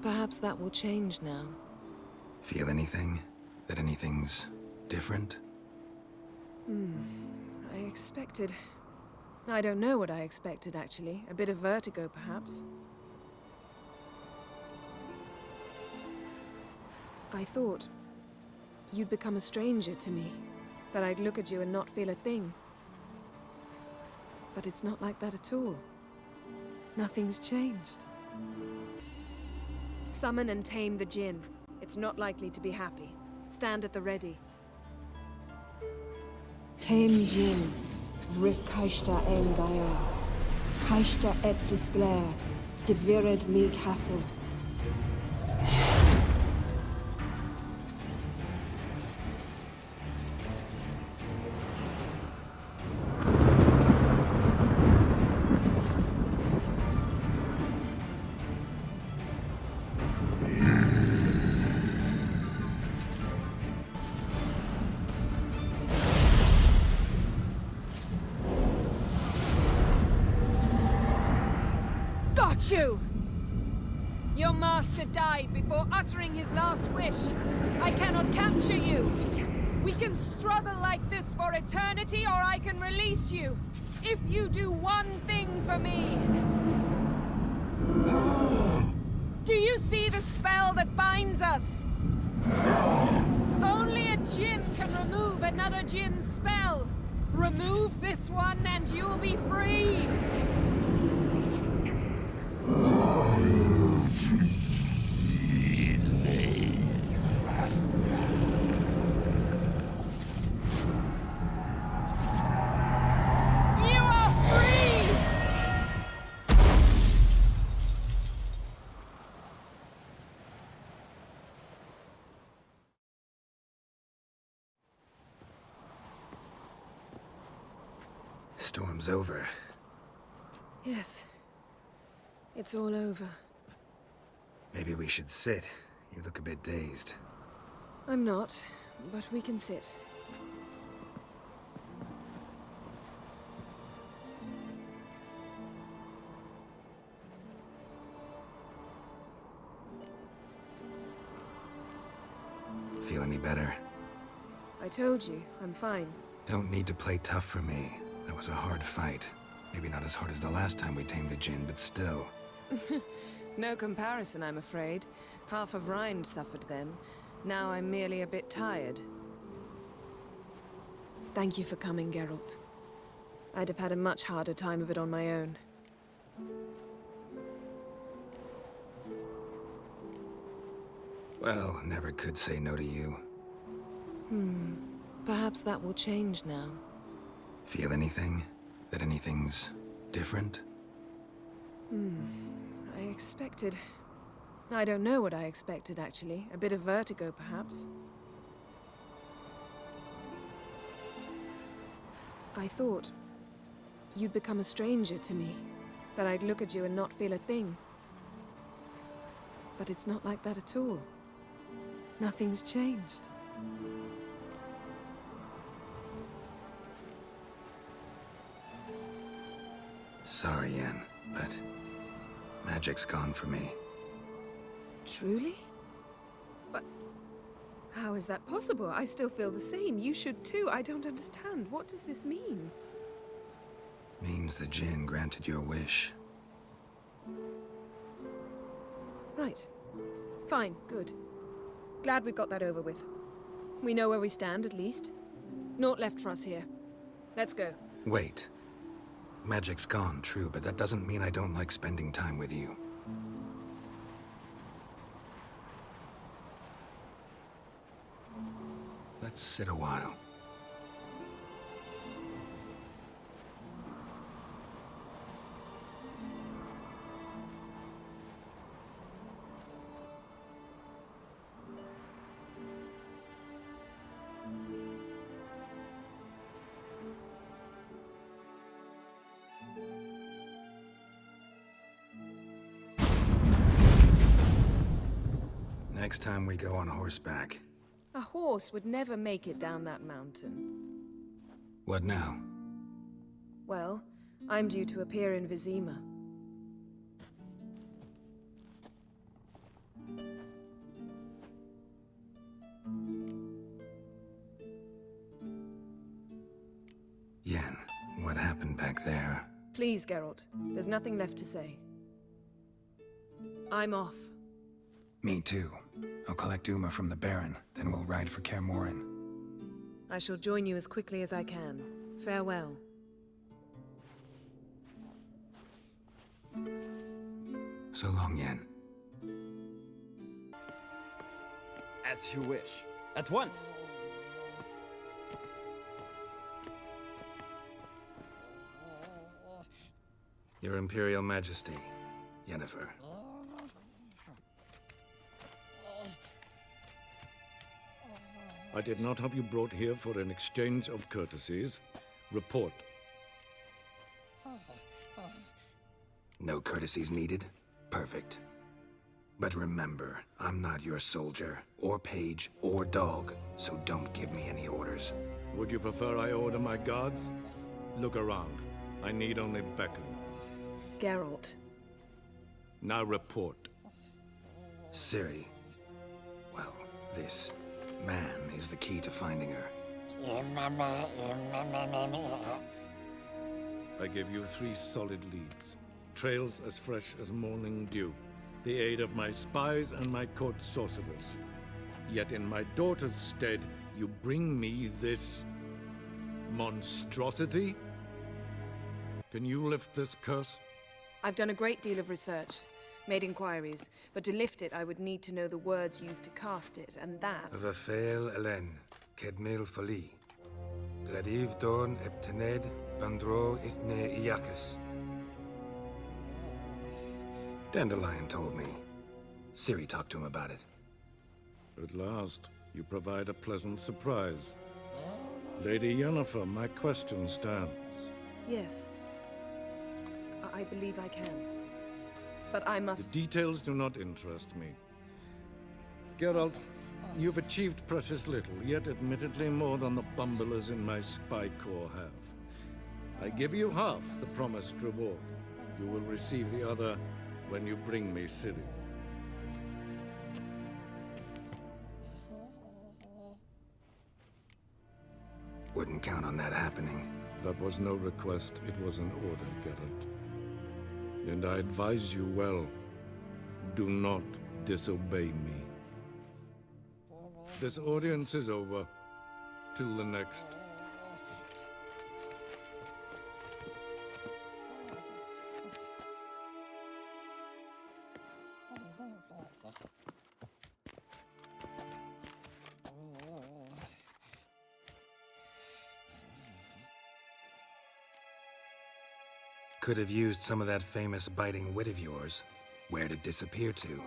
Perhaps that will change now. Feel anything? That anything's different? I expected... I don't know what I expected, actually. A bit of vertigo, perhaps. I thought you'd become a stranger to me. That I'd look at you and not feel a thing. But it's not like that at all. Nothing's changed. Summon and tame the Jinn. It's not likely to be happy. Stand at the ready. Tame Jinn, Rif Kaishta en Gaia, Kaishta et Disglair, Devired me Castle. Got you! Your master died before uttering his last wish. I cannot capture you. We can struggle like this for eternity, or I can release you. If you do one thing for me. Do you see the spell that binds us? Only a Jinn can remove another Jinn's spell. Remove this one and you'll be free. Storm's over. Yes. It's all over. Maybe we should sit. You look a bit dazed. I'm not, but we can sit. Feel any better? I told you, I'm fine. Don't need to play tough for me. That was a hard fight. Maybe not as hard as the last time we tamed a Jinn, but still. No comparison, I'm afraid. Half of Rhind suffered then. Now I'm merely a bit tired. Thank you for coming, Geralt. I'd have had a much harder time of it on my own. Well, never could say no to you. Perhaps that will change now. Feel anything? That anything's different? I expected... I don't know what I expected, actually. A bit of vertigo, perhaps. I thought you'd become a stranger to me. That I'd look at you and not feel a thing. But it's not like that at all. Nothing's changed. Sorry, Yen, but magic's gone for me. Truly? But how is that possible? I still feel the same. You should too. I don't understand. What does this mean? Means the Jinn granted your wish. Right. Fine. Good. Glad we got that over with. We know where we stand, at least. Naught left for us here. Let's go. Wait. Magic's gone, true, but that doesn't mean I don't like spending time with you. Let's sit a while. Next time we go on horseback. A horse would never make it down that mountain. What now? Well, I'm due to appear in Vizima. back there. Please, Geralt. There's nothing left to say. I'm off. Me too. I'll collect Uma from the Baron, then we'll ride for Kaer Morhen. I shall join you as quickly as I can. Farewell. So long, Yen. As you wish. At once! Your Imperial Majesty, Yennefer. I did not have you brought here for an exchange of courtesies. Report. No courtesies needed? Perfect. But remember, I'm not your soldier, or page, or dog, so don't give me any orders. Would you prefer I order my guards? Look around. I need only beckon. Geralt. Now report. Ciri. Well, this man is the key to finding her. I give you 3 solid leads. Trails as fresh as morning dew. The aid of my spies and my court sorcerers. Yet in my daughter's stead, you bring me this monstrosity? Can you lift this curse? I've done a great deal of research, made inquiries, but to lift it I would need to know the words used to cast it, and that... Vafael Elen, Kedmil Fali. Dradiv Dorn Eptened, Bandro Ithne Iacus. Dandelion told me. Ciri talked to him about it. At last, you provide a pleasant surprise. Lady Yennefer, my question stands. Yes. I believe I can. But I must... The details do not interest me. Geralt, you've achieved precious little, yet admittedly more than the bumblers in my spy corps have. I give you half the promised reward. You will receive the other when you bring me Ciri. Wouldn't count on that happening. That was no request, it was an order, Geralt. And I advise you well, do not disobey me. This audience is over. Till the next. Could have used some of that famous biting wit of yours. Where'd it disappear to?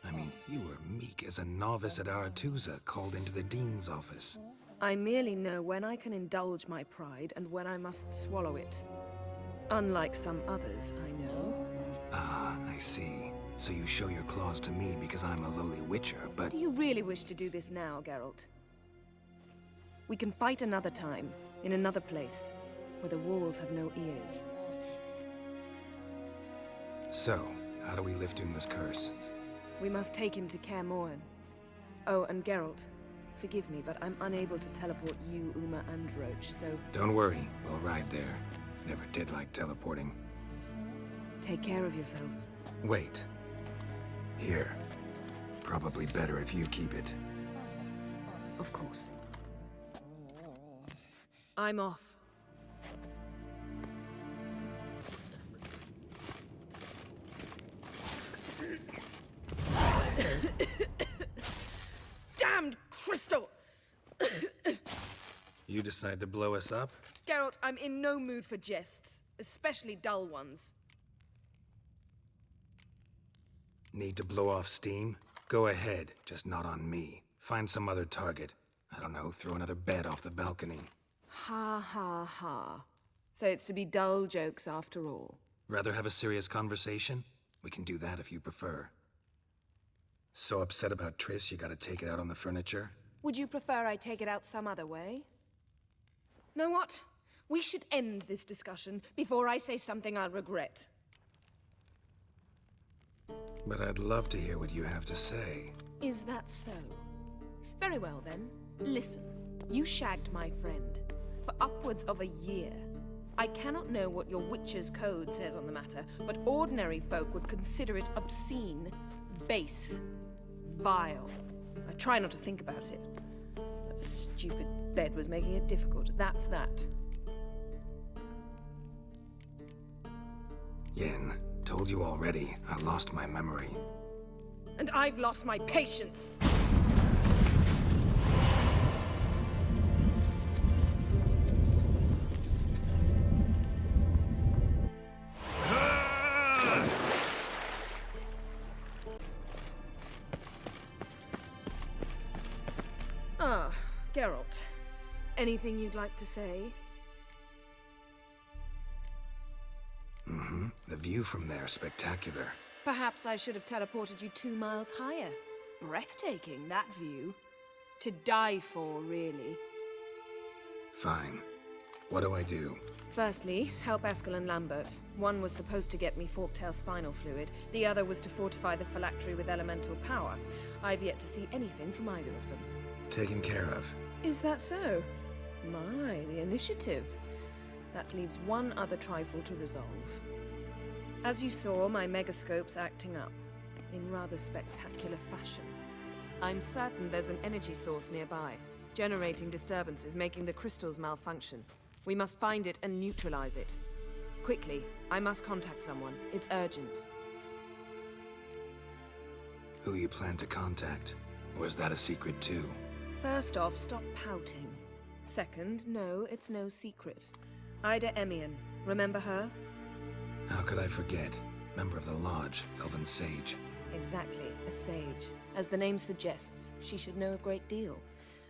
I mean, you were meek as a novice at Aretuza called into the Dean's office. I merely know when I can indulge my pride and when I must swallow it. Unlike some others, I know. Ah, I see. So you show your claws to me because I'm a lowly witcher, but... Do you really wish to do this now, Geralt? We can fight another time, in another place, where the walls have no ears. So, how do we lift Uma's curse? We must take him to Kaer Morhen. Oh, and Geralt, forgive me, but I'm unable to teleport you, Uma, and Roach, so... Don't worry, we'll ride there. Never did like teleporting. Take care of yourself. Wait. Here. Probably better if you keep it. Of course. I'm off. Damned crystal! You decide to blow us up? Geralt, I'm in no mood for jests, especially dull ones. Need to blow off steam? Go ahead, just not on me. Find some other target. I don't know, throw another bed off the balcony. Ha ha ha. So it's to be dull jokes after all. Rather have a serious conversation? We can do that if you prefer. So upset about Triss, you gotta take it out on the furniture? Would you prefer I take it out some other way? Know what? We should end this discussion before I say something I'll regret. But I'd love to hear what you have to say. Is that so? Very well then. Listen. You shagged my friend for upwards of a year. I cannot know what your witch's code says on the matter, but ordinary folk would consider it obscene, base, vile. I try not to think about it. That stupid bed was making it difficult. That's that. Yin, told you already, I lost my memory. And I've lost my patience! Ah, Geralt. Anything you'd like to say? The view from there is spectacular. Perhaps I should have teleported you 2 miles higher. Breathtaking, that view. To die for, really. Fine. What do I do? Firstly, help Eskel and Lambert. One was supposed to get me forktail spinal fluid. The other was to fortify the phylactery with elemental power. I've yet to see anything from either of them. Taken care of. Is that so? My, the initiative. That leaves one other trifle to resolve. As you saw, my megascope's acting up, in rather spectacular fashion. I'm certain there's an energy source nearby, generating disturbances, making the crystals malfunction. We must find it and neutralize it. Quickly, I must contact someone. It's urgent. Who you plan to contact? Or is that a secret too? First off, stop pouting. Second, no, it's no secret. Ida Emian, remember her? How could I forget? Member of the Lodge, Elven Sage. Exactly, a sage. As the name suggests, she should know a great deal.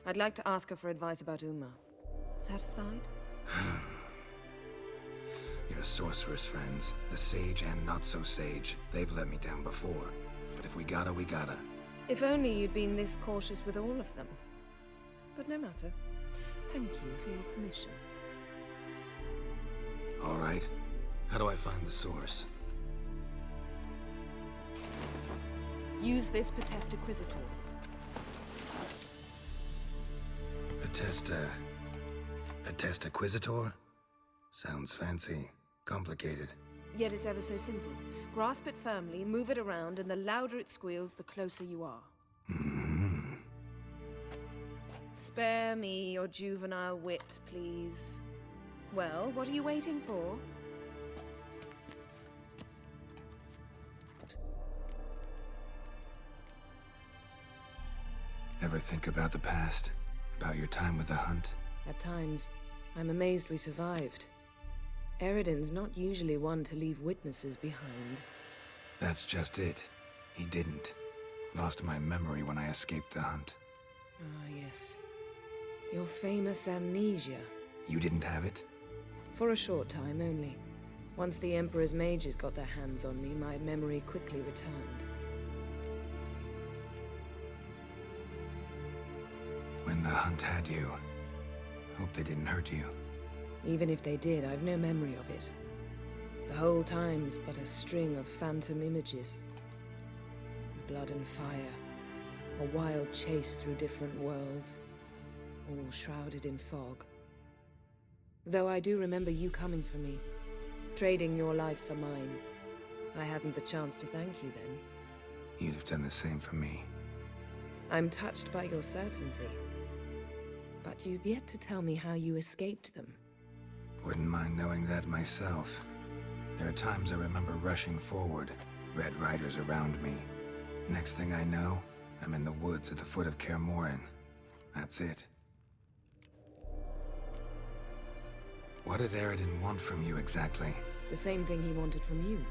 I'd like to ask her for advice about Uma. Satisfied? Your sorceress friends, the sage and not-so-sage, they've let me down before. But if we gotta, we gotta. If only you'd been this cautious with all of them. But no matter. Thank you for your permission. All right. How do I find the source? Use this Potestaquisitor. Potestaquisitor? Sounds fancy. Complicated. Yet it's ever so simple. Grasp it firmly, move it around, and the louder it squeals, the closer you are. Spare me your juvenile wit, please. Well, what are you waiting for? Ever think about the past? About your time with the hunt? At times, I'm amazed we survived. Eridan's not usually one to leave witnesses behind. That's just it. He didn't. Lost my memory when I escaped the hunt. Ah, yes. Your famous amnesia. You didn't have it? For a short time only. Once the Emperor's mages got their hands on me, my memory quickly returned. When the hunt had you, hope they didn't hurt you. Even if they did, I've no memory of it. The whole time's but a string of phantom images. Blood and fire. A wild chase through different worlds. All shrouded in fog. Though I do remember you coming for me. Trading your life for mine. I hadn't the chance to thank you then. You'd have done the same for me. I'm touched by your certainty. But you've yet to tell me how you escaped them. Wouldn't mind knowing that myself. There are times I remember rushing forward, Red Riders around me. Next thing I know, I'm in the woods at the foot of Kaer Morhen. That's it. What did Eridan want from you exactly? The same thing he wanted from you.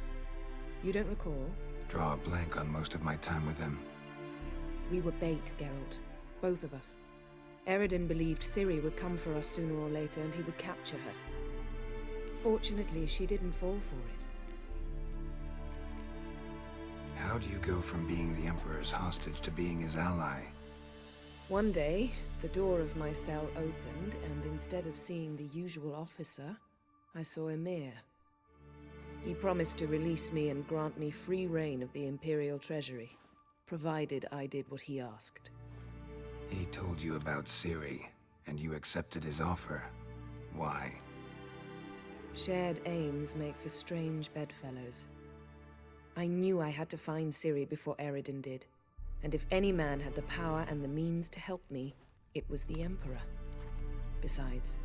You don't recall? Draw a blank on most of my time with him. We were bait, Geralt. Both of us. Eridan believed Ciri would come for us sooner or later and he would capture her. Fortunately, she didn't fall for it. How do you go from being the Emperor's hostage to being his ally? One day, the door of my cell opened, and instead of seeing the usual officer, I saw Emir. He promised to release me and grant me free reign of the Imperial Treasury, provided I did what he asked. He told you about Ciri, and you accepted his offer. Why? Shared aims make for strange bedfellows. I knew I had to find Ciri before Eredin did, and if any man had the power and the means to help me, it was the Emperor. Besides,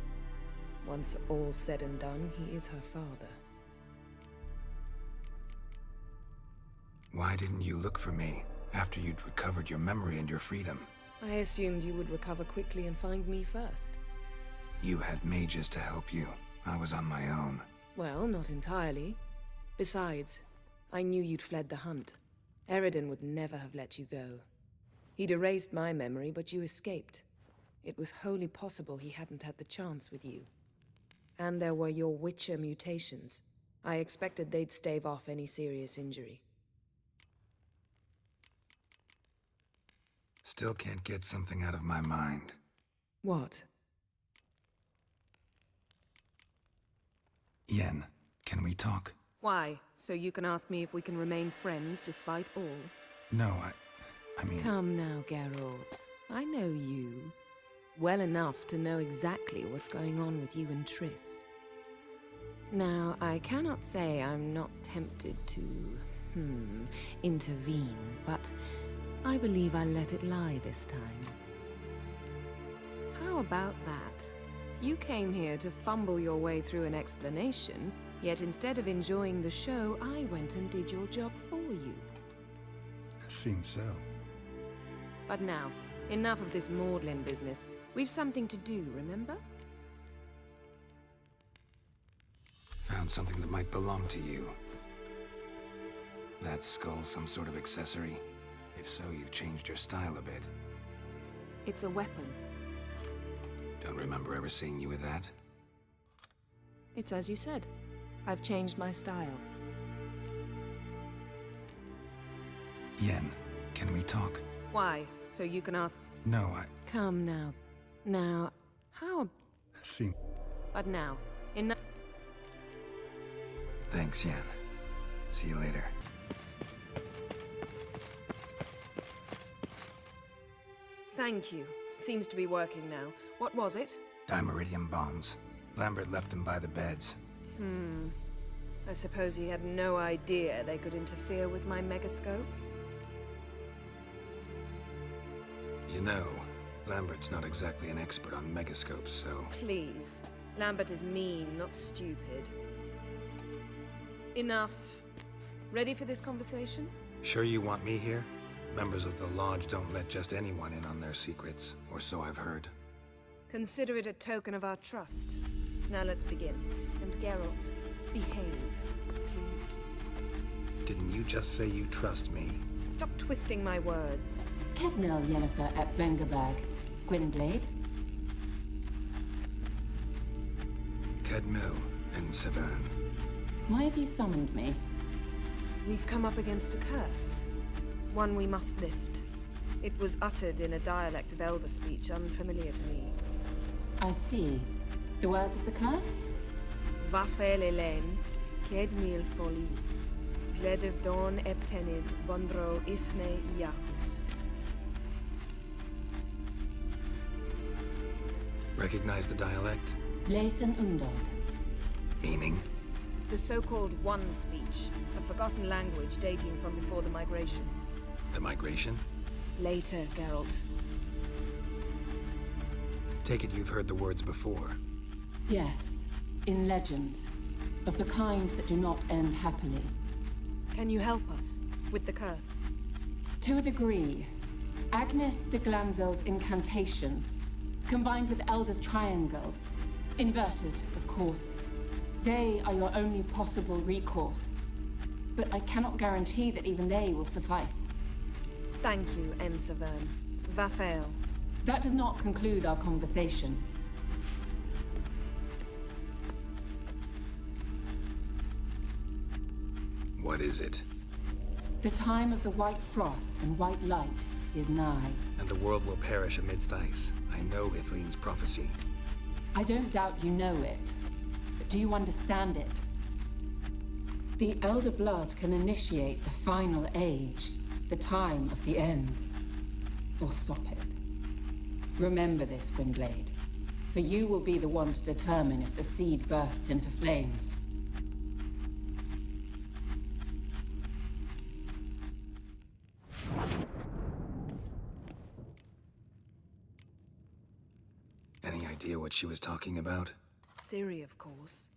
once all's said and done, he is her father. Why didn't you look for me after you'd recovered your memory and your freedom? I assumed you would recover quickly and find me first. You had mages to help you. I was on my own. Well, not entirely. Besides, I knew you'd fled the hunt. Eredin would never have let you go. He'd erased my memory, but you escaped. It was wholly possible he hadn't had the chance with you. And there were your Witcher mutations. I expected they'd stave off any serious injury. Still can't get something out of my mind. What? Yen, can we talk? Why? So you can ask me if we can remain friends despite all? No, I mean... Come now, Geralt. I know you. Well enough to know exactly what's going on with you and Triss. Now, I cannot say I'm not tempted to, intervene, but I believe I'll let it lie this time. How about that? You came here to fumble your way through an explanation, yet instead of enjoying the show, I went and did your job for you. Seems so. But now, enough of this maudlin business. We've something to do, remember? Found something that might belong to you. That skull some sort of accessory? If so, you've changed your style a bit. It's a weapon. Don't remember ever seeing you with that. It's as you said. I've changed my style. Yen, can we talk? Why? So you can ask... No, Come now. Now, how... See... But now, enough... Thanks, Yen. See you later. Thank you. Seems to be working now. What was it? Dimeridium bombs. Lambert left them by the beds. I suppose he had no idea they could interfere with my megascope? You know, Lambert's not exactly an expert on megascopes, so... Please. Lambert is mean, not stupid. Enough. Ready for this conversation? Sure you want me here? Members of the Lodge don't let just anyone in on their secrets, or so I've heard. Consider it a token of our trust. Now let's begin. And Geralt, behave, please. Didn't you just say you trust me? Stop twisting my words. Kednil Yennefer at Vengerberg. Gwynblade. Kedmil and Severn. Why have you summoned me? We've come up against a curse. One we must lift. It was uttered in a dialect of Elder speech unfamiliar to me. I see. The words of the curse? Vafel Elen, Kedmil Foli, Gledev Don Eptenid, Bondro Isne Iacus. Recognize the dialect? Lathan Undod. Meaning? The so-called One speech, a forgotten language dating from before the migration. The migration? Later, Geralt. Take it you've heard the words before. Yes, in legends. Of the kind that do not end happily. Can you help us with the curse? To a degree. Agnes de Glanville's incantation, combined with Elder's triangle, inverted, of course. They are your only possible recourse. But I cannot guarantee that even they will suffice. Thank you, Severn. Vafel. That does not conclude our conversation. What is it? The time of the white frost and white light is nigh. And the world will perish amidst ice. I know Ithleen's prophecy. I don't doubt you know it. But do you understand it? The Elder Blood can initiate the final age, the time of the end. Or stop it. Remember this, Gwynblade. For you will be the one to determine if the seed bursts into flames. Any idea what she was talking about? Ciri, of course.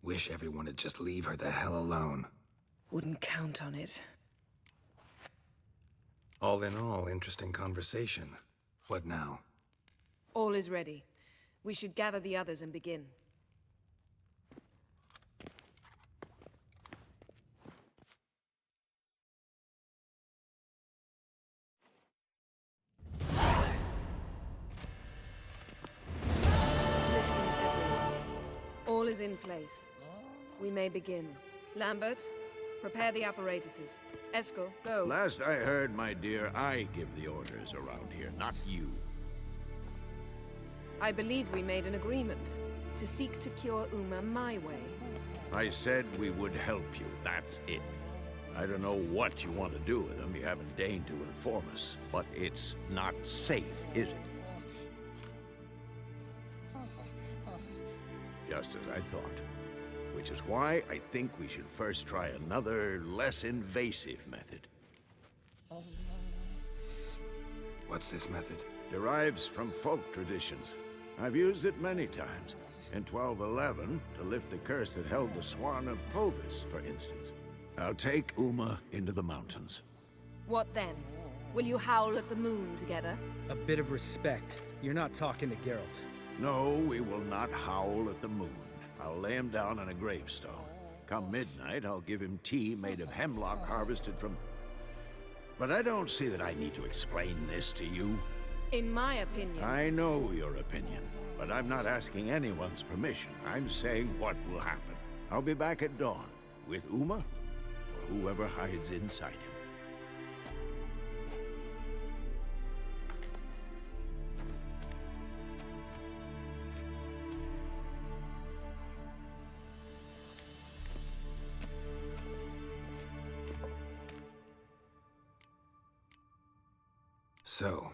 Wish everyone would just leave her the hell alone. Wouldn't count on it. All in all, interesting conversation. What now? All is ready. We should gather the others and begin. Listen, everyone. All is in place. We may begin. Lambert, prepare the apparatuses. Eskel, go. Last I heard, my dear, I give the orders around here, not you. I believe we made an agreement to seek to cure Uma my way. I said we would help you, that's it. I don't know what you want to do with them, you haven't deigned to inform us, but it's not safe, is it? Just as I thought. Which is why I think we should first try another, less invasive method. What's this method? Derives from folk traditions. I've used it many times. In 1211, to lift the curse that held the Swan of Povis, for instance. I'll take Uma into the mountains. What then? Will you howl at the moon together? A bit of respect. You're not talking to Geralt. No, we will not howl at the moon. I'll lay him down on a gravestone. Come midnight, I'll give him tea made of hemlock harvested from... But I don't see that I need to explain this to you. In my opinion... I know your opinion, but I'm not asking anyone's permission. I'm saying what will happen. I'll be back at dawn, with Uma, or whoever hides inside him. So,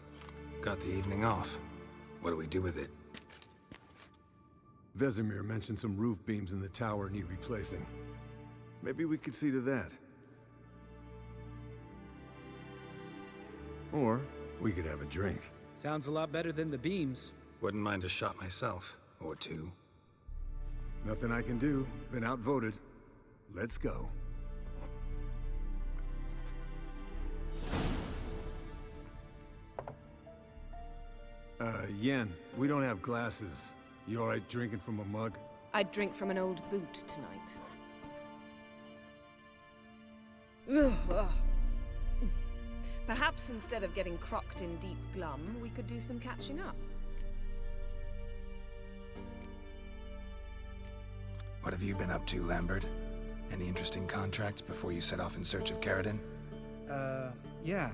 got the evening off. What do we do with it? Vesemir mentioned some roof beams in the tower need replacing. Maybe we could see to that. Or we could have a drink. Sounds a lot better than the beams. Wouldn't mind a shot myself, or two. Nothing I can do. Been outvoted. Let's go. Yen, we don't have glasses. You alright drinking from a mug? I'd drink from an old boot tonight. Ugh. Perhaps instead of getting crocked in deep glum, we could do some catching up. What have you been up to, Lambert? Any interesting contracts before you set off in search of Caradon? Yeah.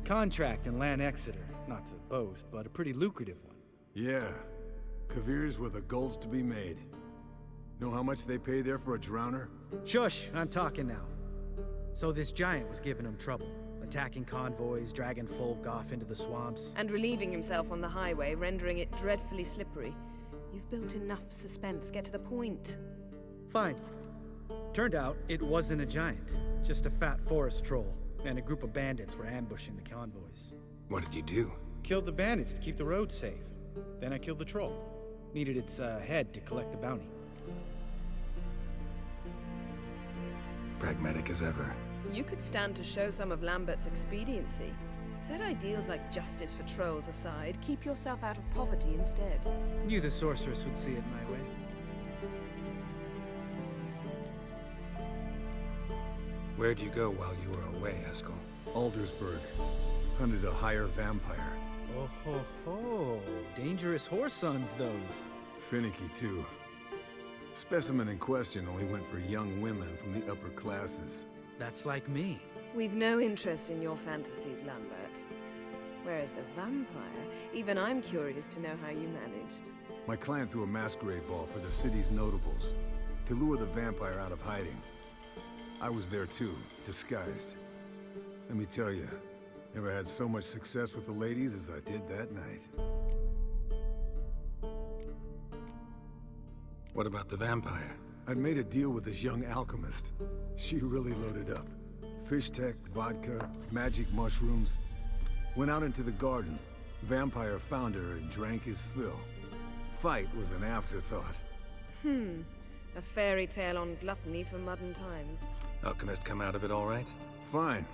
Contract in Lan Exeter. Not to boast, but a pretty lucrative one. Yeah. Kavir's where the gold's to be made. Know how much they pay there for a drowner? Shush! I'm talking now. So this giant was giving him trouble. Attacking convoys, dragging folk off into the swamps. And relieving himself on the highway, rendering it dreadfully slippery. You've built enough suspense. Get to the point. Fine. Turned out, it wasn't a giant. Just a fat forest troll. And a group of bandits were ambushing the convoys. What did you do? Killed the bandits to keep the road safe. Then I killed the troll. Needed its head to collect the bounty. Pragmatic as ever. You could stand to show some of Lambert's expediency. Set ideals like justice for trolls aside, keep yourself out of poverty instead. Knew the sorceress would see it my way. Where'd you go while you were away, Eskel? Aldersburg. Hunted a higher vampire. Oh ho ho! Dangerous horse sons, those. Finicky, too. Specimen in question only went for young women from the upper classes. That's like me. We've no interest in your fantasies, Lambert. Whereas the vampire, even I'm curious to know how you managed. My clan threw a masquerade ball for the city's notables, to lure the vampire out of hiding. I was there too, disguised. Let me tell you, never had so much success with the ladies as I did that night. What about the vampire? I'd made a deal with this young alchemist. She really loaded up. Fish tech, vodka, magic mushrooms. Went out into the garden. Vampire found her and drank his fill. Fight was an afterthought. A fairy tale on gluttony for modern times. Alchemist come out of it all right? Fine.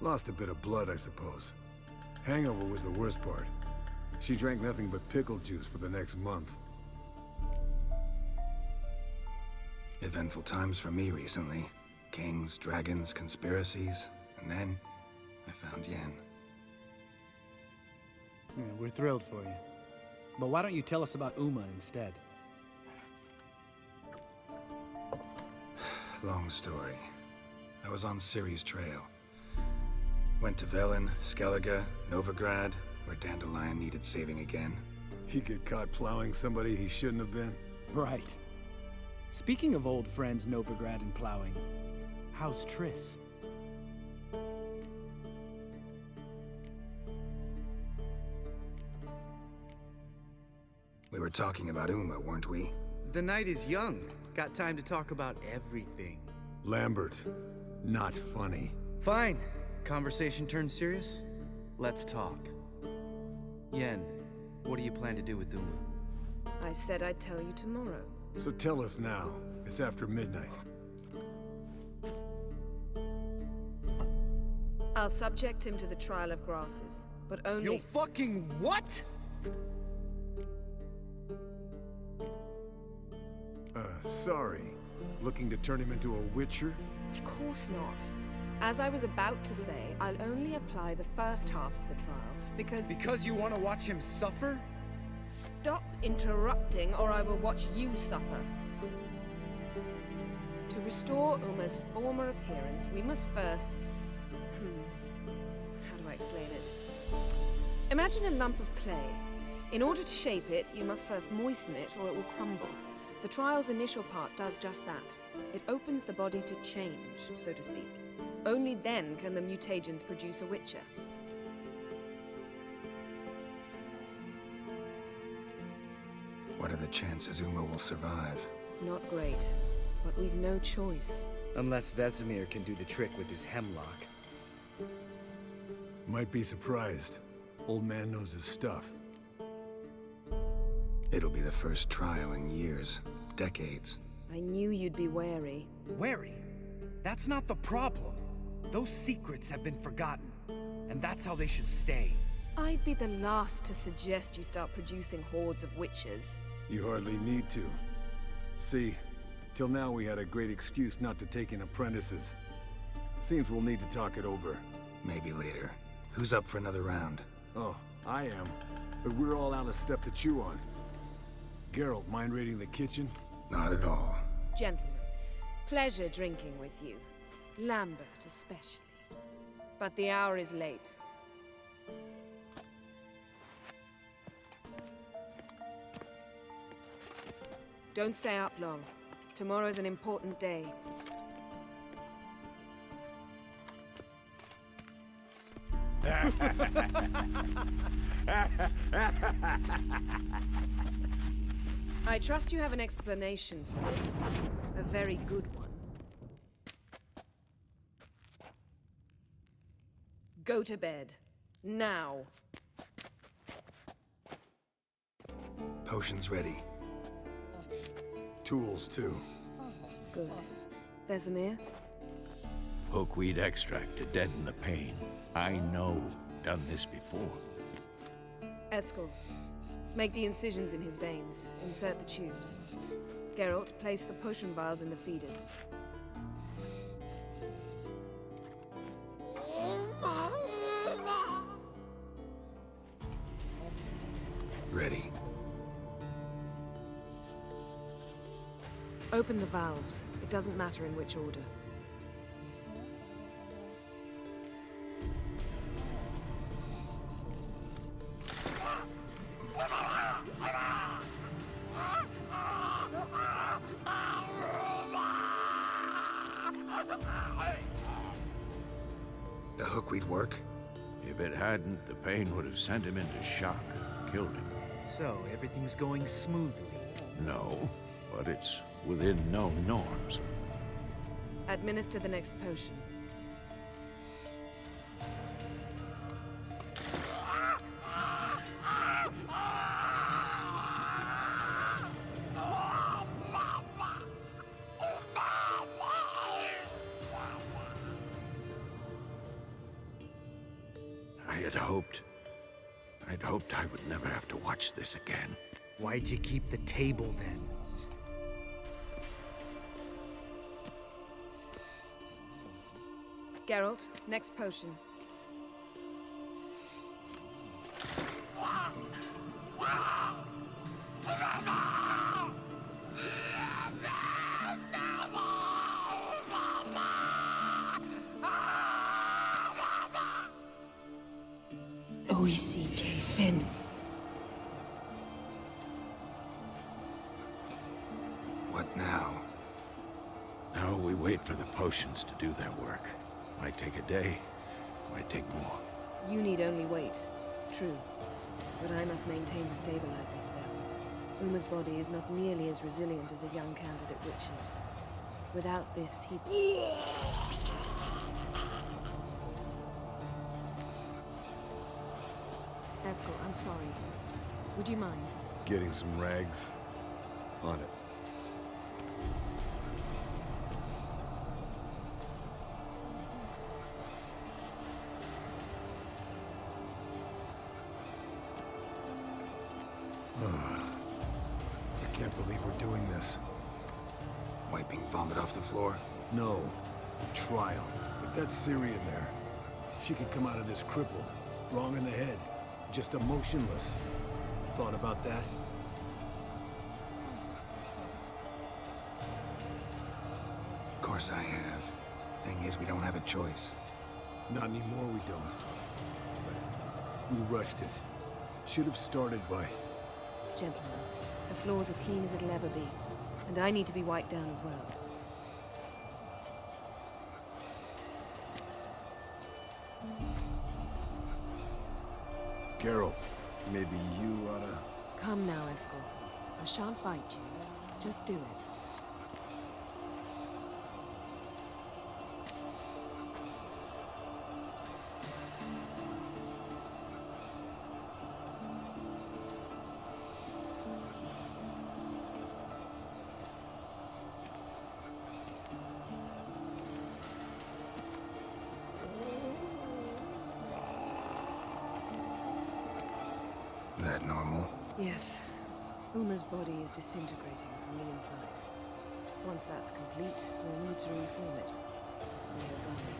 Lost a bit of blood, I suppose. Hangover was the worst part. She drank nothing but pickle juice for the next month. Eventful times for me recently. Kings, dragons, conspiracies, and then I found Yen. Yeah, we're thrilled for you. But why don't you tell us about Uma instead? Long story. I was on Ciri's trail. Went to Velen, Skellige, Novigrad, where Dandelion needed saving again. He get caught plowing somebody he shouldn't have been? Right. Speaking of old friends Novigrad and plowing, how's Triss? We were talking about Uma, weren't we? The night is young. Got time to talk about everything. Lambert, not funny. Fine. Conversation turned serious? Let's talk. Yen, what do you plan to do with Uma? I said I'd tell you tomorrow. So tell us now. It's after midnight. I'll subject him to the trial of grasses, but only— You fucking what? Sorry. Looking to turn him into a witcher? Of course not. As I was about to say, I'll only apply the first half of the trial, because— Because you want to watch him suffer? Stop interrupting, or I will watch you suffer. To restore Uma's former appearance, we must first— how do I explain it? Imagine a lump of clay. In order to shape it, you must first moisten it, or it will crumble. The trial's initial part does just that. It opens the body to change, so to speak. Only then can the mutagens produce a witcher. What are the chances Uma will survive? Not great, but we've no choice. Unless Vesemir can do the trick with his hemlock. Might be surprised. Old man knows his stuff. It'll be the first trial in years, decades. I knew you'd be wary. Wary? That's not the problem. Those secrets have been forgotten, and that's how they should stay. I'd be the last to suggest you start producing hordes of witches. You hardly need to. See, till now we had a great excuse not to take in apprentices. Seems we'll need to talk it over. Maybe later. Who's up for another round? Oh, I am. But we're all out of stuff to chew on. Geralt, mind raiding the kitchen? Not at all. Gentlemen, pleasure drinking with you. Lambert especially. But the hour is late. Don't stay up long. Tomorrow's an important day. I trust you have an explanation for this. A very good one. Go to bed. Now. Potions ready. Tools, too. Good. Vesemir? Hookweed extract to deaden the pain. I know. Done this before. Eskel, make the incisions in his veins. Insert the tubes. Geralt, place the potion vials in the feeders. Ready. Open the valves. It doesn't matter in which order. The hookweed work? If it hadn't, the pain would have sent him into shock, killed him. So, everything's going smoothly. No, but it's within known norms. Administer the next potion. I'd hoped I would never have to watch this again. Why'd you keep the table then? Geralt, next potion. Oisi Fin. What now? Now we wait for the potions to do their work. Might take a day, might take more. You need only wait. True. But I must maintain the stabilizing spell. Uma's body is not nearly as resilient as a young candidate witch's. Without this, he... Eskel, I'm sorry. Would you mind? Getting some rags? On it. I can't believe we're doing this. Wiping vomit off the floor? No, the trial. If that's Syrian there, she could come out of this crippled, wrong in the head, just emotionless. Thought about that? Of course I have. Thing is, we don't have a choice. Not anymore, we don't. But we rushed it. Should have started by... Gentlemen, the floor's as clean as it'll ever be. And I need to be wiped down as well. Geralt, maybe you oughta... Come now, Eskel. I shan't bite you. Just do it. That normal? Yes. Uma's body is disintegrating from the inside. Once that's complete, we'll need to reform it. We are dying.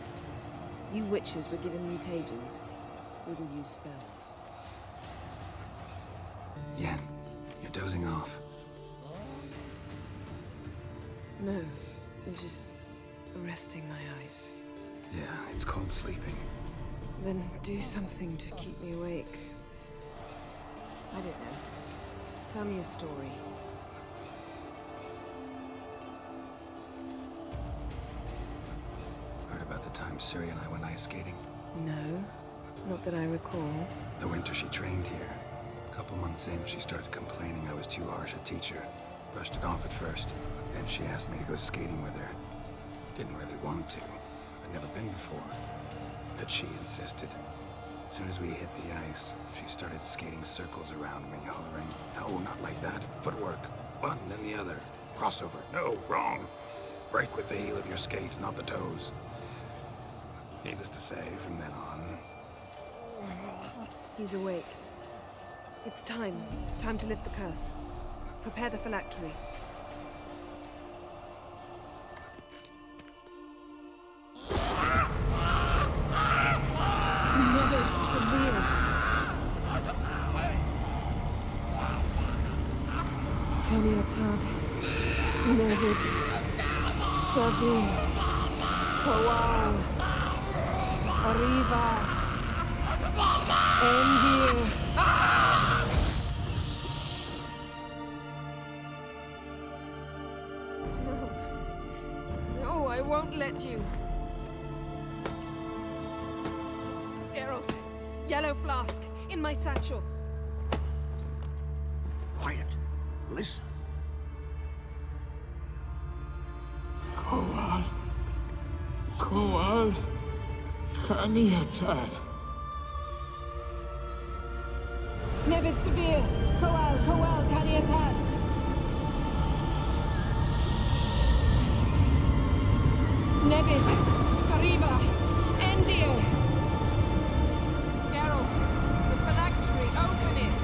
You witches were given mutagens. We will use spells. Yen, you're dozing off. No, I'm just resting my eyes. Yeah, it's called sleeping. Then do something to keep me awake. I don't know. Tell me a story. Heard about the time Ciri and I went ice skating? No, not that I recall. The winter she trained here. A couple months in, she started complaining I was too harsh a teacher. Brushed it off at first. Then she asked me to go skating with her. Didn't really want to. I'd never been before. But she insisted. As soon as we hit the ice, she started skating circles around me, hollering, "No, not like that. Footwork. One, then the other. Crossover. No, wrong. Break with the heel of your skate, not the toes." Needless to say, from then on... He's awake. It's time. Time to lift the curse. Prepare the phylactery. Keniatad, Nevid, Savi, Kawal, Arriva, Endir. No. No, I won't let you. Geralt, yellow flask, in my satchel. Quiet. Listen. Koal, Kaniatad. Nevid Severe, Koal, Kaniatad. Nevid, Kariba, Endir. Geralt, the phylactery, open it!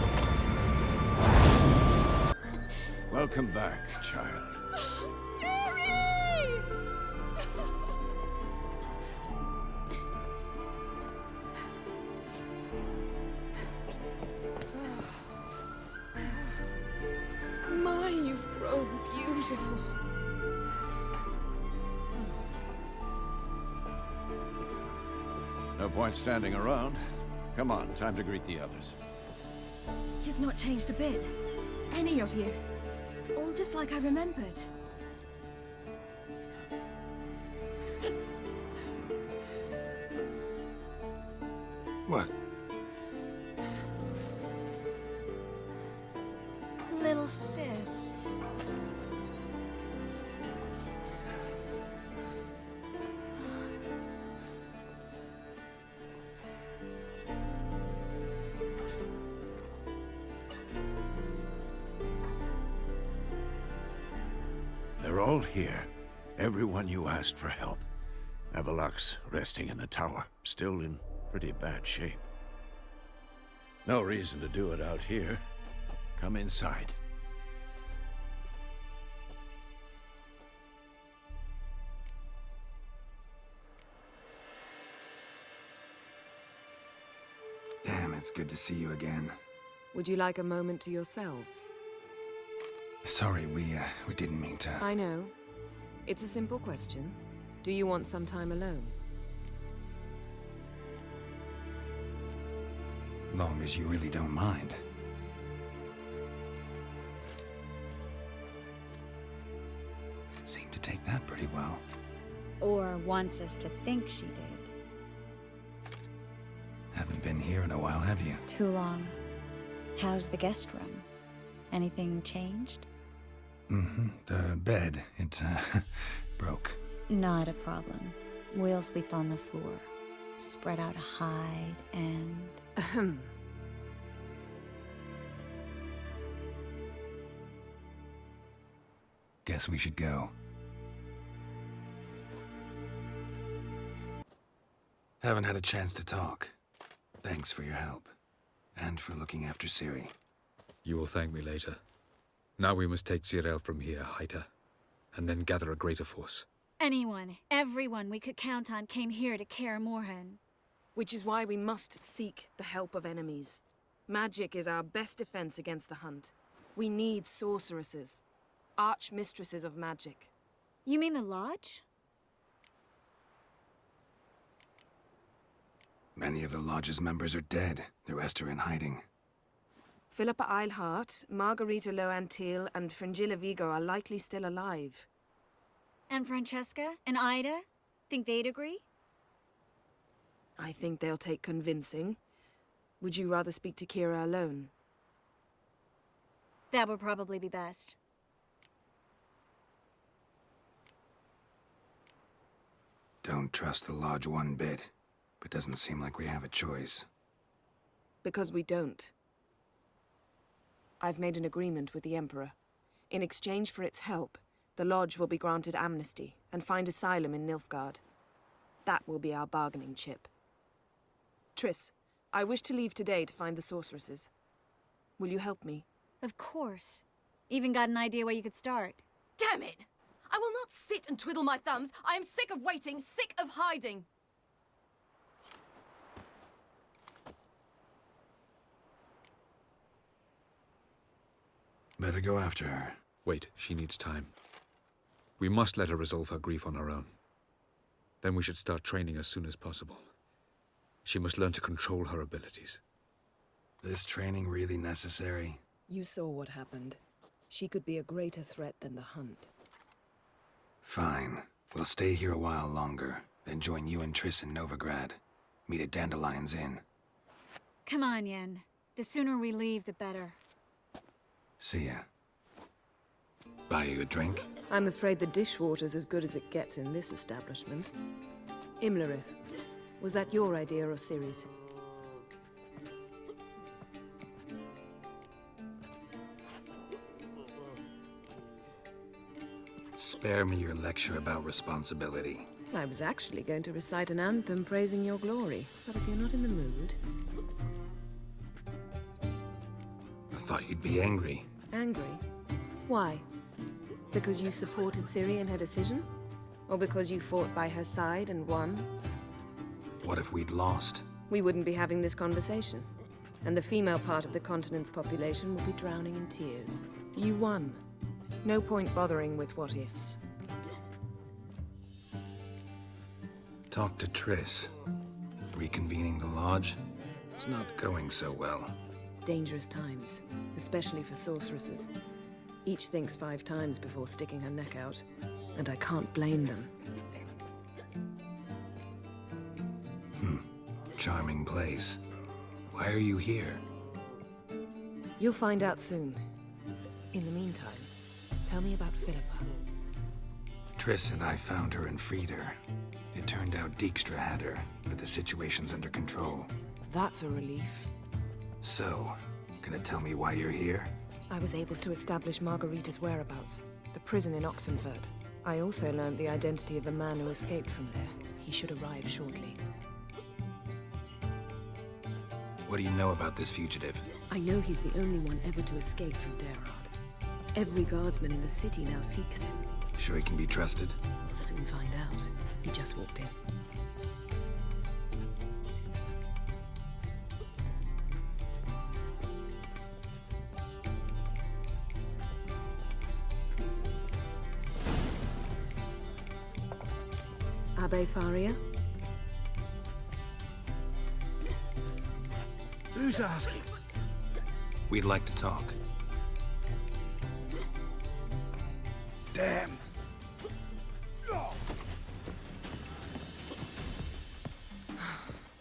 Welcome back, child. Siri! My, you've grown beautiful. No point standing around. Come on, time to greet the others. You've not changed a bit. Any of you. All just like I remembered. What? Little sis. They're all here. Everyone you asked for help. Avalok's resting in the tower, still in pretty bad shape. No reason to do it out here. Come inside. Damn, it's good to see you again. Would you like a moment to yourselves? Sorry, we didn't mean to... I know. It's a simple question. Do you want some time alone? Long as you really don't mind. Seemed to take that pretty well. Or wants us to think she did. Haven't been here in a while, have you? Too long. How's the guest room? Anything changed? Mm-hmm. The bed, it, broke. Not a problem. We'll sleep on the floor. Spread out a hide and... Ahem. Guess we should go. Haven't had a chance to talk. Thanks for your help. And for looking after Ciri. You will thank me later. Now we must take Zirael from here, hide her, and then gather a greater force. Anyone, everyone we could count on came here to Kaer Morhen. Which is why we must seek the help of enemies. Magic is our best defense against the hunt. We need sorceresses. Archmistresses of magic. You mean the Lodge? Many of the Lodge's members are dead. The rest are in hiding. Philippa Eilhart, Margarita Loantil, and Fringilla Vigo are likely still alive. And Francesca and Ida? Think they'd agree? I think they'll take convincing. Would you rather speak to Kira alone? That would probably be best. Don't trust the Lodge one bit, but doesn't seem like we have a choice. Because we don't. I've made an agreement with the Emperor. In exchange for its help, the Lodge will be granted amnesty and find asylum in Nilfgaard. That will be our bargaining chip. Triss, I wish to leave today to find the sorceresses. Will you help me? Of course. Even got an idea where you could start. Damn it! I will not sit and twiddle my thumbs. I am sick of waiting, sick of hiding. Better go after her. Wait, she needs time. We must let her resolve her grief on her own. Then we should start training as soon as possible. She must learn to control her abilities. This training really necessary? You saw what happened. She could be a greater threat than the hunt. Fine. We'll stay here a while longer, then join you and Triss in Novigrad. Meet at Dandelion's Inn. Come on, Yen. The sooner we leave, the better. See ya. Buy you a drink? I'm afraid the dishwater's as good as it gets in this establishment. Imlerith, was that your idea or Ciri's? Spare me your lecture about responsibility. I was actually going to recite an anthem praising your glory, but if you're not in the mood... I thought you'd be angry. Angry? Why? Because you supported Ciri in her decision? Or because you fought by her side and won? What if we'd lost? We wouldn't be having this conversation. And the female part of the continent's population would be drowning in tears. You won. No point bothering with what-ifs. Talk to Triss. Reconvening the lodge? It's not going so well. Dangerous times, especially for sorceresses. Each thinks 5 times before sticking her neck out, and I can't blame them. Charming place. Why are you here? You'll find out soon. In the meantime, tell me about Philippa. Triss and I found her and freed her. It turned out Dijkstra had her, but the situation's under control. That's a relief. So, gonna tell me why you're here? I was able to establish Margarita's whereabouts, the prison in Oxenfurt. I also learned the identity of the man who escaped from there. He should arrive shortly. What do you know about this fugitive? I know he's the only one ever to escape from Daerad. Every guardsman in the city now seeks him. Sure he can be trusted? We'll soon find out. He just walked in. Abbe Faria? Who's asking? We'd like to talk. Damn.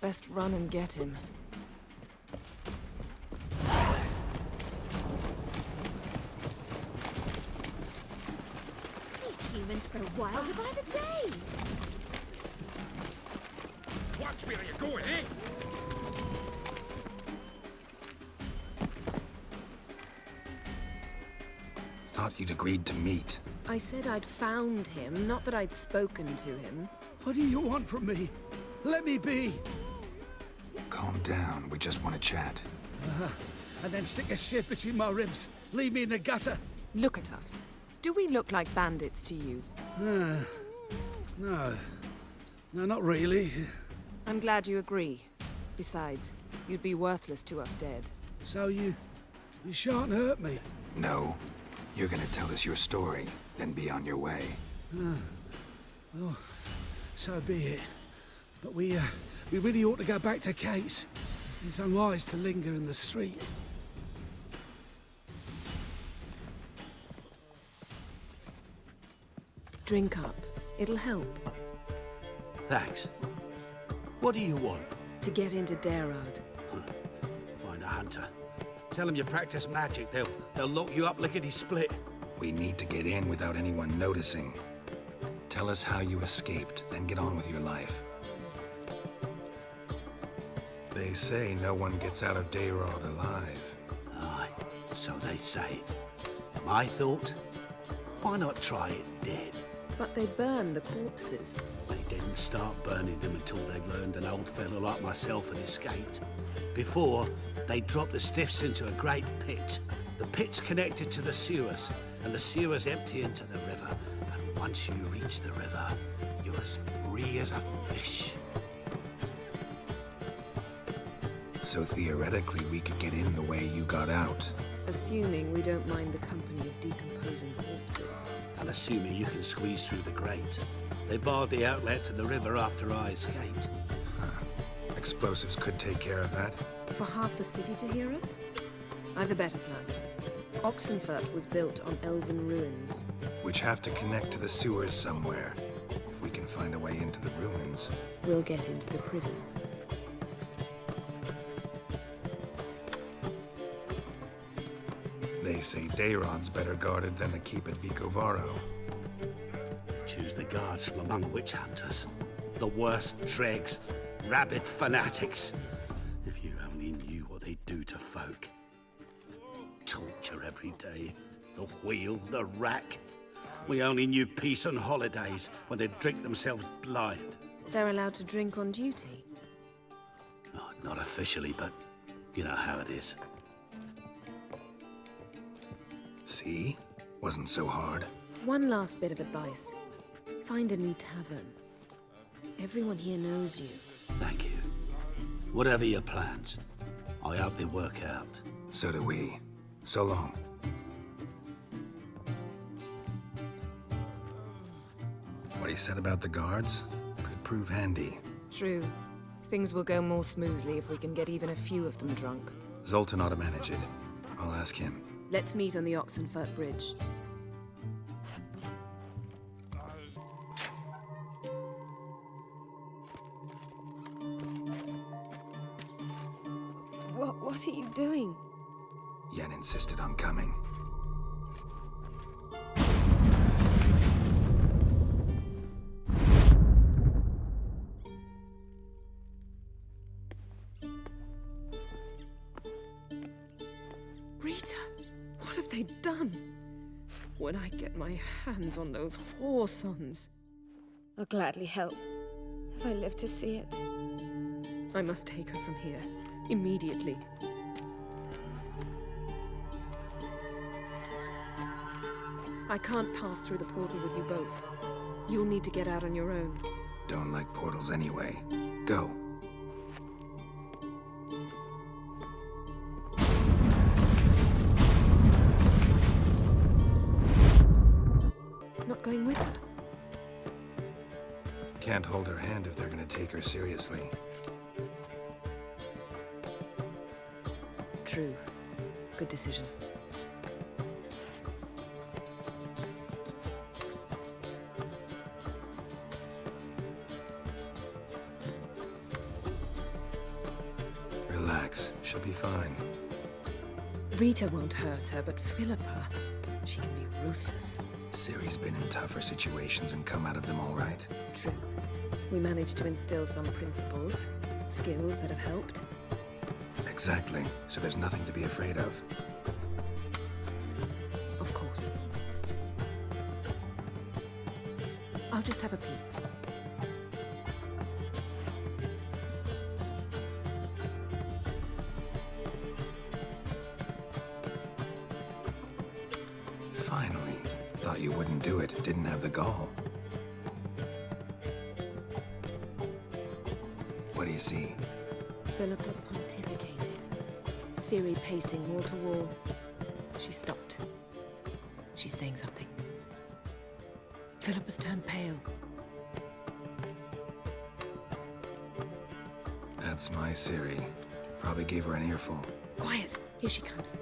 Best run and get him. These humans grow wilder by the day. Watch where you're going, eh? Thought you'd agreed to meet. I said I'd found him, not that I'd spoken to him. What do you want from me? Let me be. Calm down, we just want to chat. And then stick a shiv between my ribs. Leave me in the gutter. Look at us. Do we look like bandits to you? No. No, not really. I'm glad you agree. Besides, you'd be worthless to us dead. So you shan't hurt me? No. You're gonna tell us your story, then be on your way. Well, so be it. But we really ought to go back to Kate's. It's unwise to linger in the street. Drink up. It'll help. Thanks. What do you want? To get into Daerad. Find a hunter. Tell them you practice magic. They'll lock you up lickety-split. We need to get in without anyone noticing. Tell us how you escaped, then get on with your life. They say no one gets out of Daerad alive. Aye, so they say. My thought? Why not try it dead? But they burn the corpses. They didn't start burning them until they'd learned an old fellow like myself had escaped. Before, they dropped the stiffs into a great pit. The pit's connected to the sewers, and the sewers empty into the river. And once you reach the river, you're as free as a fish. So theoretically, we could get in the way you got out. Assuming we don't mind the company of decomposing corpses. And assuming you can squeeze through the grate. They barred the outlet to the river after I escaped. Explosives could take care of that. For half the city to hear us? I've a better plan. Oxenfurt was built on elven ruins. Which have to connect to the sewers somewhere. If we can find a way into the ruins. We'll get into the prison. They say Daerad's better guarded than the keep at Vicovaro. choose the guards from among witch hunters. The worst dregs, rabid fanatics. If you only knew what they do to folk. Torture every day. The wheel, the rack. We only knew peace on holidays when they'd drink themselves blind. They're allowed to drink on duty? Oh, not officially, but you know how it is. See? Wasn't so hard. One last bit of advice. Find a new tavern. Everyone here knows you. Thank you. Whatever your plans, I hope they work out. So do we. So long. What he said about the guards could prove handy. True. Things will go more smoothly if we can get even a few of them drunk. Zoltan ought to manage it. I'll ask him. Let's meet on the Oxenfurt Bridge. What are you doing? Yen insisted on coming. Rita, what have they done? When I get my hands on those whoresons. I'll gladly help, if I live to see it. I must take her from here, immediately. I can't pass through the portal with you both. You'll need to get out on your own. Don't like portals anyway. Go. Not going with her? Can't hold her hand if they're gonna take her seriously. True. Good decision. Relax. She'll be fine. Rita won't hurt her, but Philippa, she can be ruthless. Ciri's been in tougher situations and come out of them all right. True. We managed to instill some principles, skills that have helped. Exactly. So there's nothing to be afraid of. Of course. I'll just have a peek. Finally. Thought you wouldn't do it. Didn't have the gall. What do you see? Philippa pontificating. Ciri pacing wall to wall. She stopped. She's saying something. Philippa's turned pale. That's my Ciri. Probably gave her an earful. Quiet! Here she comes.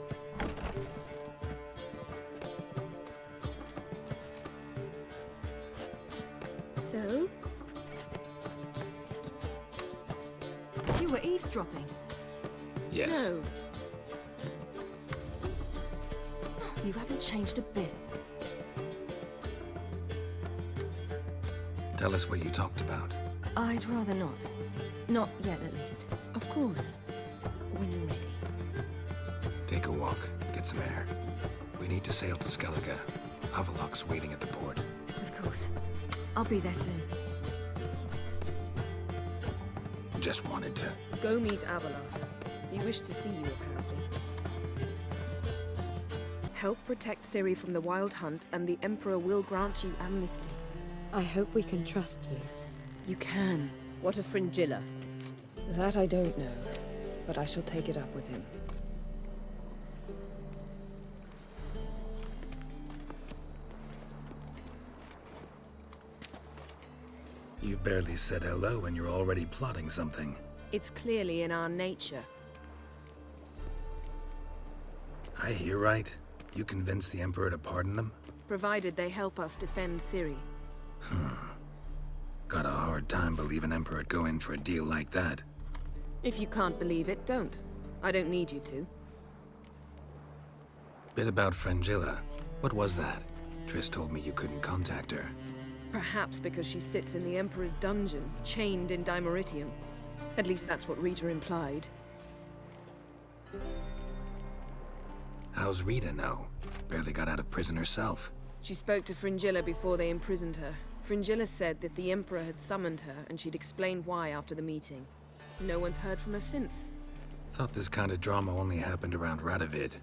So? You were eavesdropping? Yes. No. You haven't changed a bit. Tell us what you talked about. I'd rather not. Not yet, at least. Of course. When you're ready. Take a walk. Get some air. We need to sail to Skellige. Havelok's waiting at the port. Of course. I'll be there soon. Just wanted to... Go meet Avalok. He wished to see you, apparently. Help protect Ciri from the Wild Hunt, and the Emperor will grant you amnesty. I hope we can trust you. You can. What of Fringilla? That I don't know, but I shall take it up with him. You barely said hello and you're already plotting something. It's clearly in our nature. I hear right. You convinced the Emperor to pardon them? Provided they help us defend Ciri. Got a hard time believing Emperor'd go in for a deal like that. If you can't believe it, don't. I don't need you to. Bit about Fringilla. What was that? Triss told me you couldn't contact her. Perhaps because she sits in the Emperor's dungeon, chained in Dimeritium. At least that's what Rita implied. How's Rita know? Barely got out of prison herself. She spoke to Fringilla before they imprisoned her. Fringilla said that the Emperor had summoned her, and she'd explained why after the meeting. No one's heard from her since. Thought this kind of drama only happened around Radovid.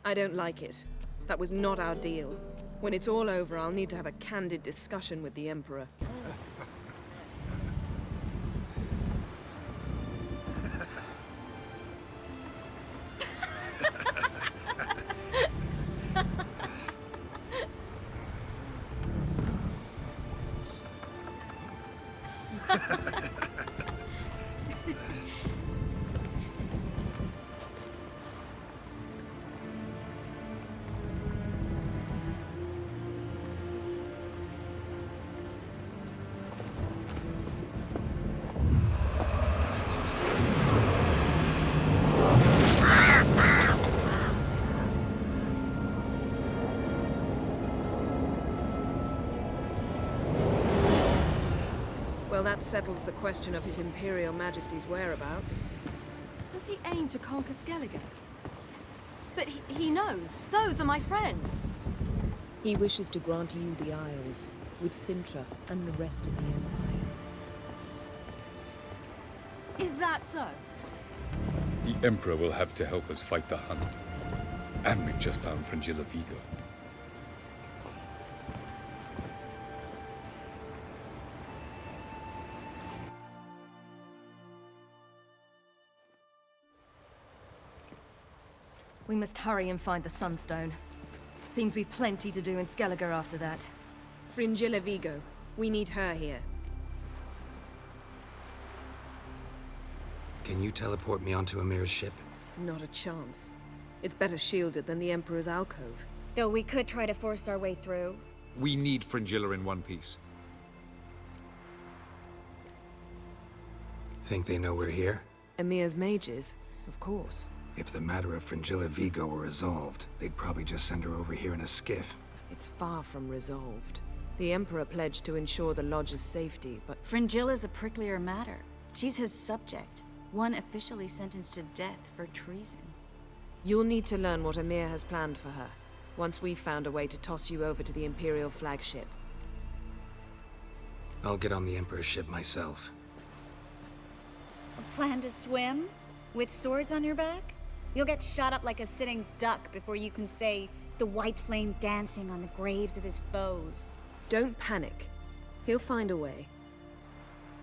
I don't like it. That was not our deal. When it's all over, I'll need to have a candid discussion with the Emperor. Well, that settles the question of His Imperial Majesty's whereabouts. Does he aim to conquer Skellige? But he knows. Those are my friends. He wishes to grant you the Isles, with Sintra and the rest of the Empire. Is that so? The Emperor will have to help us fight the Hunt. And we've just found Fringilla Vigo. We must hurry and find the Sunstone. Seems we've plenty to do in Skellige after that. Fringilla Vigo. We need her here. Can you teleport me onto Amir's ship? Not a chance. It's better shielded than the Emperor's alcove. Though we could try to force our way through. We need Fringilla in one piece. Think they know we're here? Amir's mages, of course. If the matter of Fringilla Vigo were resolved, they'd probably just send her over here in a skiff. It's far from resolved. The Emperor pledged to ensure the Lodge's safety, but... Fringilla's a pricklier matter. She's his subject, one officially sentenced to death for treason. You'll need to learn what Amir has planned for her, once we've found a way to toss you over to the Imperial flagship. I'll get on the Emperor's ship myself. A plan to swim? With swords on your back? You'll get shot up like a sitting duck before you can say the white flame dancing on the graves of his foes. Don't panic. He'll find a way.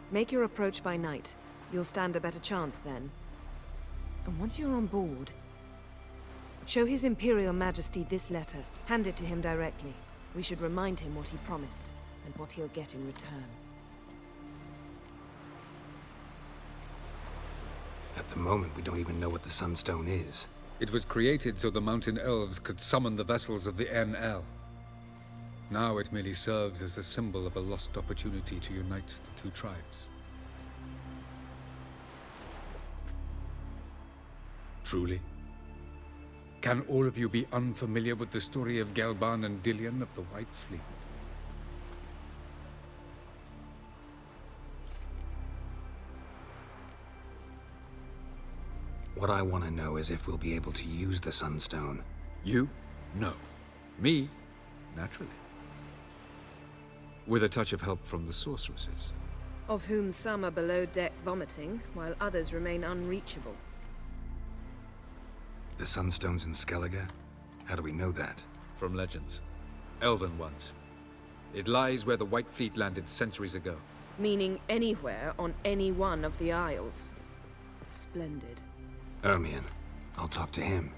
Make your approach by night. You'll stand a better chance then. And once you're on board, show His Imperial Majesty this letter. Hand it to him directly. We should remind him what he promised, and what he'll get in return. At the moment, we don't even know what the Sunstone is. It was created so the Mountain Elves could summon the vessels of the NL. Now it merely serves as a symbol of a lost opportunity to unite the two tribes. Truly? Can all of you be unfamiliar with the story of Gelban and Dillion of the White Fleet? What I want to know is if we'll be able to use the Sunstone. You? No. Me? Naturally. With a touch of help from the sorceresses. Of whom some are below deck vomiting, while others remain unreachable. The Sunstone's in Skellige? How do we know that? From legends. Elven ones. It lies where the White Fleet landed centuries ago. Meaning anywhere on any one of the Isles. Splendid. Ermion. I'll talk to him.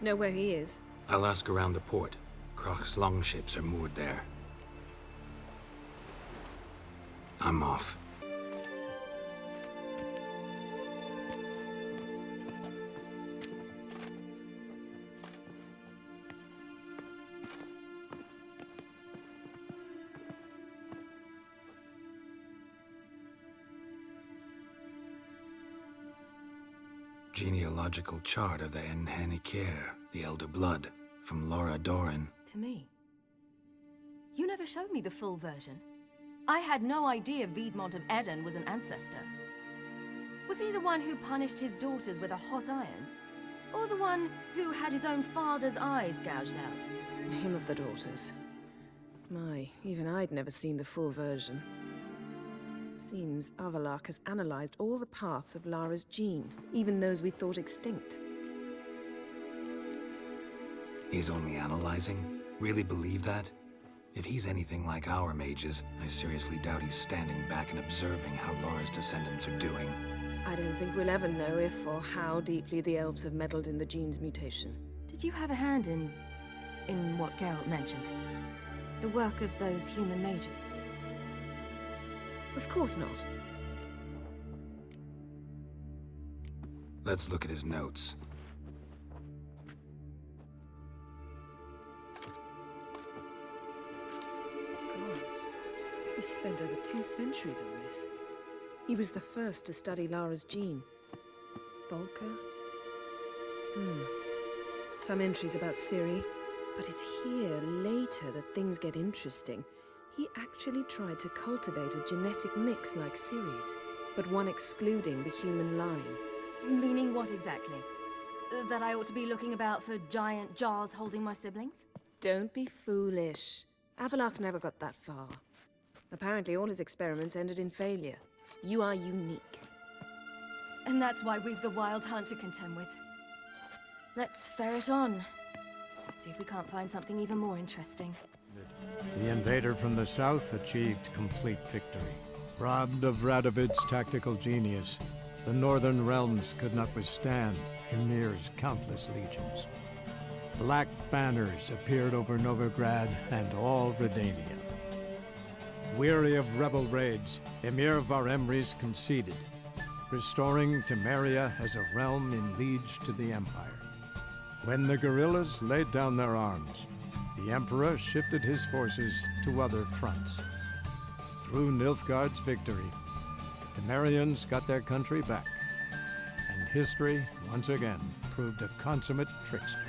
Know where he is? I'll ask around the port. Krach's longships are moored there. I'm off. Genealogical chart of the Enhanikir, the Elder Blood, from Laura Doran. To me. You never showed me the full version. I had no idea Viedmont of Eden was an ancestor. Was he the one who punished his daughters with a hot iron? Or the one who had his own father's eyes gouged out? Him of the daughters. My, even I'd never seen the full version. Seems Avallac'h has analyzed all the paths of Lara's gene, even those we thought extinct. He's only analyzing? Really believe that? If he's anything like our mages, I seriously doubt he's standing back and observing how Lara's descendants are doing. I don't think we'll ever know if or how deeply the elves have meddled in the gene's mutation. Did you have a hand in what Geralt mentioned? The work of those human mages? Of course not. Let's look at his notes. Gods. We spent over 2 centuries on this. He was the first to study Lara's gene. Volker? Some entries about Ciri, but it's here, later, that things get interesting. He actually tried to cultivate a genetic mix like Ciri's, but one excluding the human line. Meaning what exactly? That I ought to be looking about for giant jars holding my siblings? Don't be foolish. Avallac'h never got that far. Apparently all his experiments ended in failure. You are unique. And that's why we've the Wild Hunt to contend with. Let's ferret on. See if we can't find something even more interesting. The invader from the south achieved complete victory. Robbed of Radovid's tactical genius, the northern realms could not withstand Ymir's countless legions. Black banners appeared over Novigrad and all Redania. Weary of rebel raids, Ymir var Emreis conceded, restoring Temeria as a realm in liege to the Empire. When the guerrillas laid down their arms, the Emperor shifted his forces to other fronts. Through Nilfgaard's victory, Temerians got their country back, and history once again proved a consummate trickster.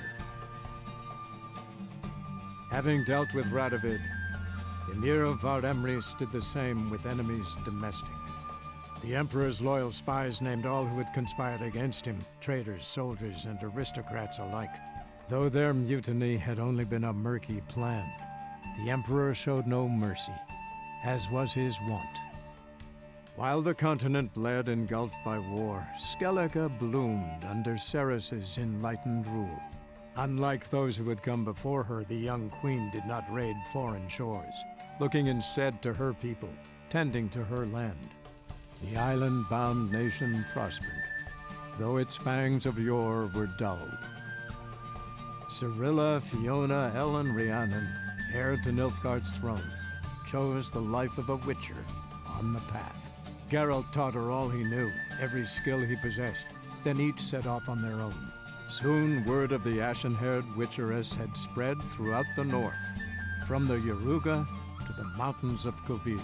Having dealt with Radovid, Ymir var Emreis did the same with enemies domestic. The Emperor's loyal spies named all who had conspired against him, traitors, soldiers, and aristocrats alike. Though their mutiny had only been a murky plan, the Emperor showed no mercy, as was his wont. While the continent bled engulfed by war, Skellige bloomed under Ceres's enlightened rule. Unlike those who had come before her, the young queen did not raid foreign shores, looking instead to her people, tending to her land. The island-bound nation prospered, though its fangs of yore were dulled. Cirilla, Fiona, Ellen, Rhiannon, heir to Nilfgaard's throne, chose the life of a witcher on the path. Geralt taught her all he knew, every skill he possessed, then each set off on their own. Soon word of the ashen-haired witcheress had spread throughout the north, from the Yaruga to the mountains of Kovir.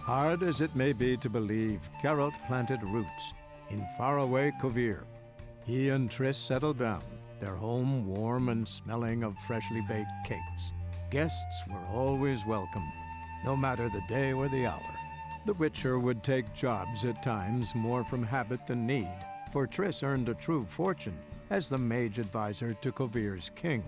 Hard as it may be to believe, Geralt planted roots in faraway Kovir. He and Triss settled down, their home warm and smelling of freshly baked cakes. Guests were always welcome, no matter the day or the hour. The Witcher would take jobs at times more from habit than need, for Triss earned a true fortune as the mage advisor to Kovir's king.